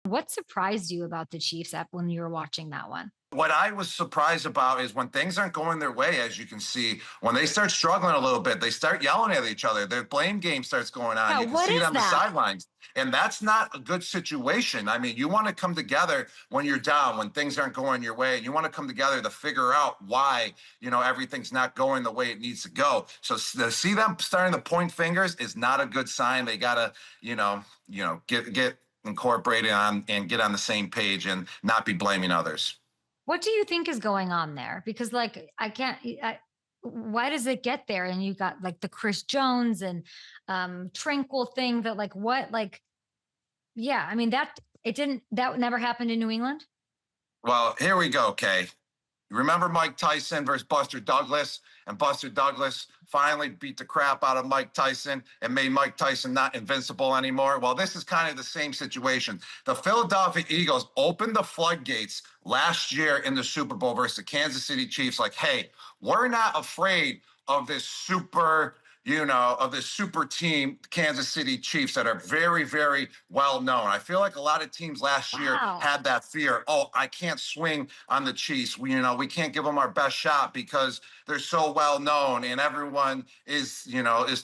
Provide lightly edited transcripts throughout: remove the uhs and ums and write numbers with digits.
What surprised you about the Chiefs app when you were watching that one? What I was surprised about is when things aren't going their way, as you can see, when they start struggling a little bit, they start yelling at each other. Their blame game starts going on. Yeah, You can what see it is on the that? sidelines. And that's not a good situation. I mean, you want to come together when you're down, when things aren't going your way, and you want to come together to figure out why, everything's not going the way it needs to go. So to see them starting to point fingers is not a good sign. They gotta, get incorporated on and get on the same page and not be blaming others. What do you think is going on there? Because like I can't why does it get there? And you got like the Chris Jones and Tranquil thing that like what like yeah, I mean that never happened in New England? Well, here we go, Kay. Remember Mike Tyson versus Buster Douglas? And Buster Douglas finally beat the crap out of Mike Tyson and made Mike Tyson not invincible anymore. Well, this is kind of the same situation. The Philadelphia Eagles opened the floodgates last year in the Super Bowl versus the Kansas City Chiefs. Like, hey, we're not afraid of this of this super team, Kansas City Chiefs, that are very, very well known. I feel like a lot of teams last year Wow. had that fear. Oh, I can't swing on the Chiefs. We can't give them our best shot because they're so well known and everyone is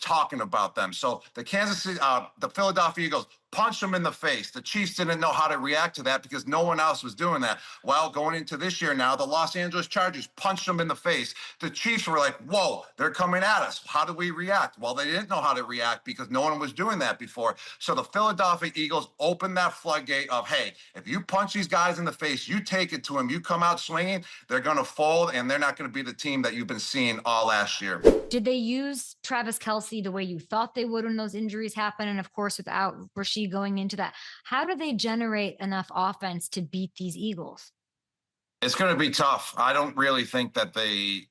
talking about them. So the Philadelphia Eagles punched them in the face. The Chiefs didn't know how to react to that because no one else was doing that. Well, going into this year now, the Los Angeles Chargers punched them in the face. The Chiefs were like, whoa, they're coming at us. How do we react? Well, they didn't know how to react because no one was doing that before. So the Philadelphia Eagles opened that floodgate of, hey, if you punch these guys in the face, you take it to them, you come out swinging, they're going to fold and they're not going to be the team that you've been seeing all last year. Did they use Travis Kelsey the way you thought they would when those injuries happen? And of course, without Rasheed going into that, how do they generate enough offense to beat these Eagles? It's going to be tough. I don't really think that they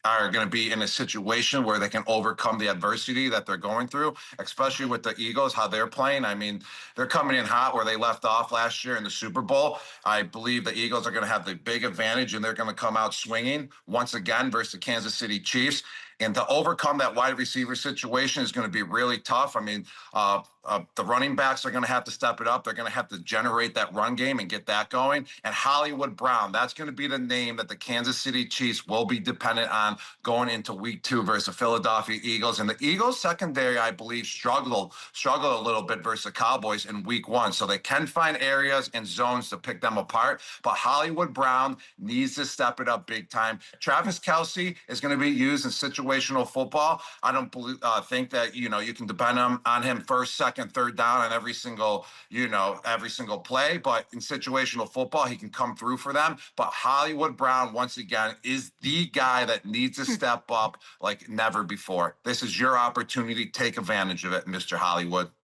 are going to be in a situation where they can overcome the adversity that they're going through, especially with the Eagles, how they're playing. I mean, they're coming in hot where they left off last year in the Super Bowl. I believe the Eagles are going to have the big advantage and they're going to come out swinging once again versus the Kansas City Chiefs. And to overcome that wide receiver situation is going to be really tough. I mean, the running backs are going to have to step it up. They're going to have to generate that run game and get that going. And Hollywood Brown, that's going to be the name that the Kansas City Chiefs will be dependent on going into week 2 versus the Philadelphia Eagles. And the Eagles secondary, I believe, struggled a little bit versus the Cowboys in week 1. So they can find areas and zones to pick them apart. But Hollywood Brown needs to step it up big time. Travis Kelsey is going to be used in situational football. I don't think that, you can depend on him first, second, third down on every single play. But in situational football, he can come through for them. But Hollywood Brown, once again, is the guy that needs to step up like never before. This is your opportunity. Take advantage of it, Mr. Hollywood.